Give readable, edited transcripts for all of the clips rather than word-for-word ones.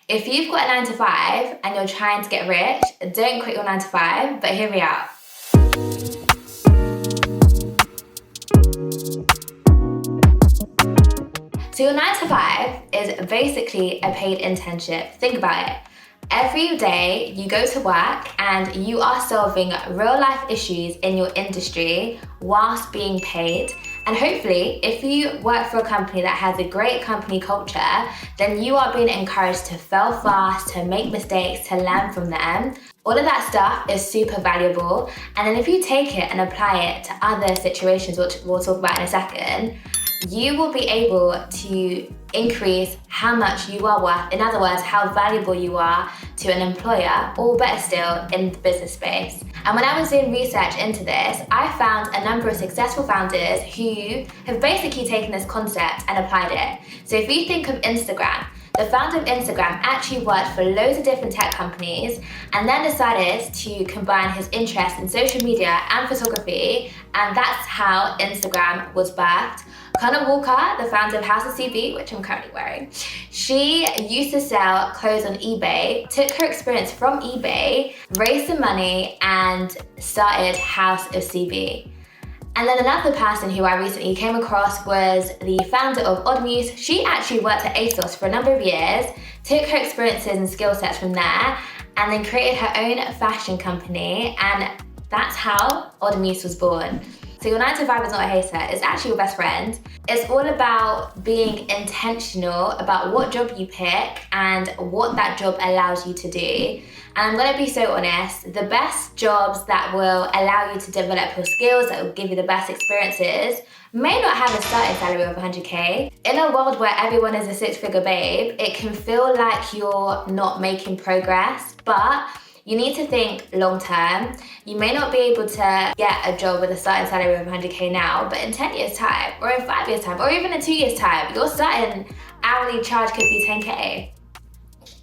If you've got a 9 to 5 and you're trying to get rich, don't quit your 9 to 5, but hear me out. So your 9 to 5 is basically a paid internship. Think about it. Every day you go to work and you are solving real life issues in your industry whilst being paid. And hopefully, if you work for a company that has a great company culture, then you are being encouraged to fail fast, to make mistakes, to learn from them. All of that stuff is super valuable. And then if you take it and apply it to other situations, which we'll talk about in a second, you will be able to increase how much you are worth. In other words, how valuable you are to an employer, or better still, in the business space. And when I was doing research into this, I found a number of successful founders who have basically taken this concept and applied it. So if you think of Instagram, the founder of Instagram actually worked for loads of different tech companies and then decided to combine his interest in social media and photography, and that's how Instagram was birthed. Connor Walker, the founder of House of CB, which I'm currently wearing, she used to sell clothes on eBay, took her experience from eBay, raised some money, and started House of CB. And then another person who I recently came across was the founder of Oddmuse. She actually worked at ASOS for a number of years, took her experiences and skill sets from there, and then created her own fashion company, and that's how Oddmuse was born. So your 9 to 5 is not a hater, it's actually your best friend. It's all about being intentional about what job you pick and what that job allows you to do. And I'm gonna be so honest, the best jobs that will allow you to develop your skills, that will give you the best experiences, may not have a starting salary of 100K. In a world where everyone is a six-figure babe, it can feel like you're not making progress, but you need to think long term. You may not be able to get a job with a starting salary of 100K now, but in 10 years time, or in 5 years time, or even in 2 years time, your starting hourly charge could be 10K.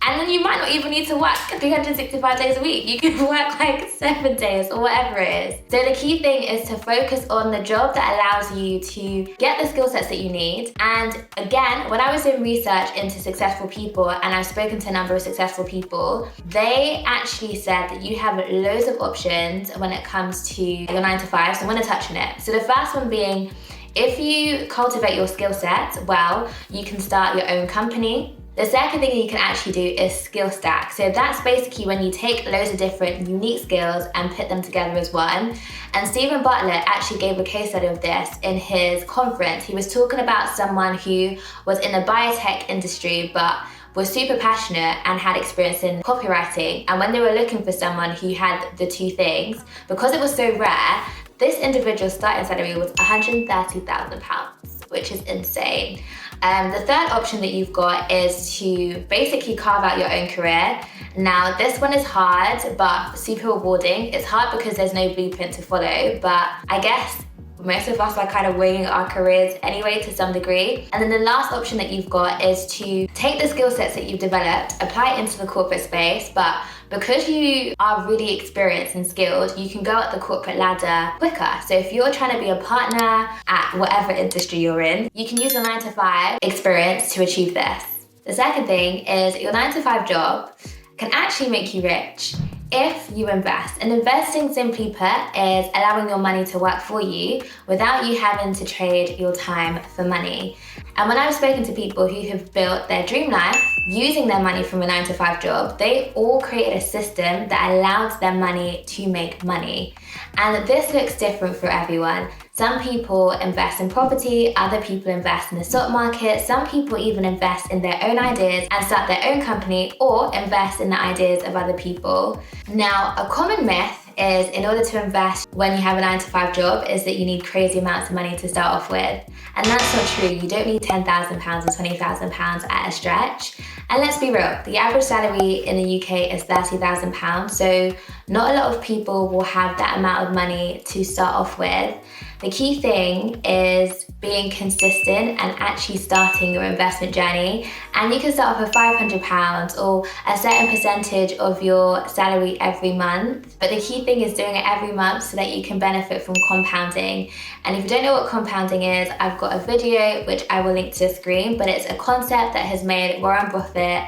And then you might not even need to work 365 days a week. You can work like 7 days or whatever it is. So the key thing is to focus on the job that allows you to get the skill sets that you need. And again, when I was doing research into successful people, and I've spoken to a number of successful people, they actually said that you have loads of options when it comes to your 9 to 5. So I'm gonna touch on it. So the first one being, if you cultivate your skill sets well, you can start your own company. The second thing you can actually do is skill stack. So that's basically when you take loads of different unique skills and put them together as one. And Stephen Bartlett actually gave a case study of this in his conference. He was talking about someone who was in the biotech industry but was super passionate and had experience in copywriting. And when they were looking for someone who had the two things, because it was so rare, this individual's starting salary was £130,000, which is insane. The third option that you've got is to basically carve out your own career. Now, this one is hard, but super rewarding. It's hard because there's no blueprint to follow, but I guess most of us are kind of winging our careers anyway to some degree. And then the last option that you've got is to take the skill sets that you've developed, apply it into the corporate space, but because you are really experienced and skilled, you can go up the corporate ladder quicker. So if you're trying to be a partner at whatever industry you're in, you can use your 9 to 5 experience to achieve this. The second thing is your 9 to 5 job can actually make you rich if you invest. And investing, simply put, is allowing your money to work for you without you having to trade your time for money. And when I've spoken to people who have built their dream life using their money from a 9 to 5 job, they all created a system that allows their money to make money. And this looks different for everyone. Some people invest in property, other people invest in the stock market, some people even invest in their own ideas and start their own company or invest in the ideas of other people. Now, a common myth is in order to invest when you have a 9 to 5 job is that you need crazy amounts of money to start off with. And that's not true. You don't need £10,000 or £20,000 at a stretch. And let's be real, the average salary in the UK is £30,000. So not a lot of people will have that amount of money to start off with. The key thing is being consistent and actually starting your investment journey. And you can start off with £500 or a certain percentage of your salary every month. But the key thing is doing it every month so that you can benefit from compounding. And if you don't know what compounding is, I've got a video which I will link to the screen, but it's a concept that has made Warren Buffett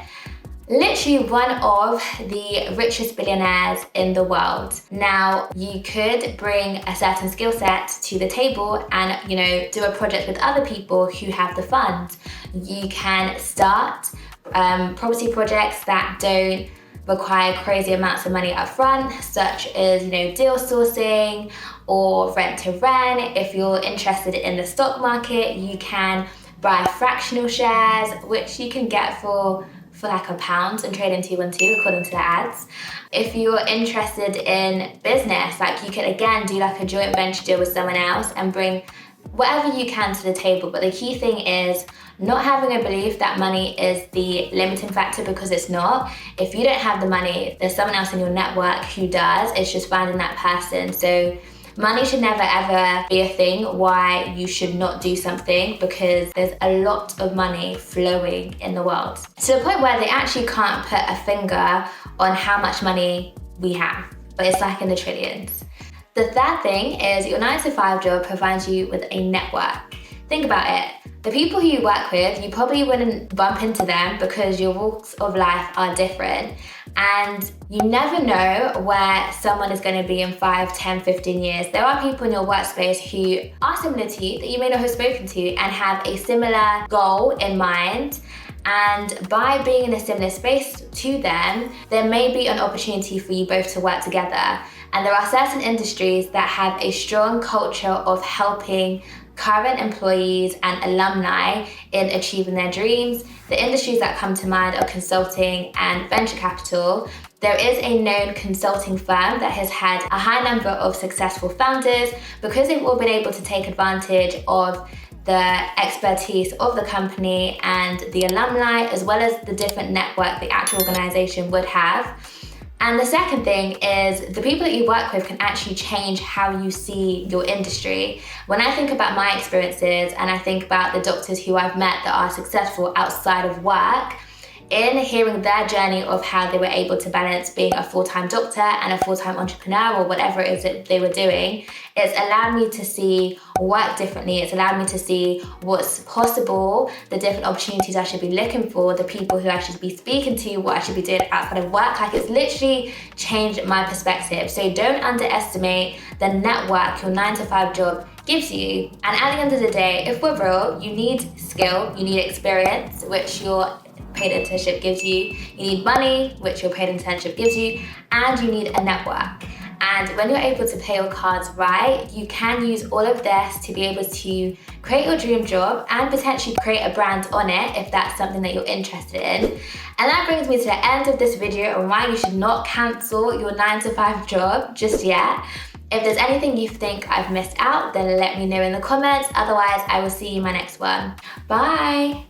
literally one of the richest billionaires in the world. Now, you could bring a certain skill set to the table and, do a project with other people who have the funds. You can start property projects that don't require crazy amounts of money up front, such as, deal sourcing or rent to rent. If you're interested in the stock market, you can buy fractional shares, which you can get for like £1 and trade in 212 according to the ads. If you're interested in business, like you can again do like a joint venture deal with someone else and bring whatever you can to the table. But the key thing is not having a belief that money is the limiting factor, because it's not. If you don't have the money, there's someone else in your network who does. It's just finding that person. So money should never ever be a thing why you should not do something, because there's a lot of money flowing in the world, to the point where they actually can't put a finger on how much money we have, but it's like in the trillions. The third thing is your 9-to-5 job provides you with a network. Think about it. The people who you work with, you probably wouldn't bump into them because your walks of life are different. And you never know where someone is going to be in 5, 10, 15 years. There are people in your workspace who are similar to you that you may not have spoken to and have a similar goal in mind. And by being in a similar space to them, there may be an opportunity for you both to work together. And there are certain industries that have a strong culture of helping current employees and alumni in achieving their dreams. The industries that come to mind are consulting and venture capital. There is a known consulting firm that has had a high number of successful founders because they've all been able to take advantage of the expertise of the company and the alumni, as well as the different network the actual organization would have. And the second thing is the people that you work with can actually change how you see your industry. When I think about my experiences and I think about the doctors who I've met that are successful outside of work, in hearing their journey of how they were able to balance being a full-time doctor and a full-time entrepreneur or whatever it is that they were doing, it's allowed me to see work differently. It's allowed me to see what's possible, the different opportunities I should be looking for, the people who I should be speaking to, what I should be doing outside of work. Like, it's literally changed my perspective. So don't underestimate the network your 9-to-5 job gives you. And at the end of the day, if we're real, you need skill, you need experience, which your paid internship gives you. You need money, which your paid internship gives you, and you need a network. And when you're able to play your cards right, you can use all of this to be able to create your dream job and potentially create a brand on it if that's something that you're interested in. And that brings me to the end of this video on why you should not cancel your 9-to-5 job just yet. If there's anything you think I've missed out, then let me know in the comments. Otherwise, I will see you in my next one. Bye.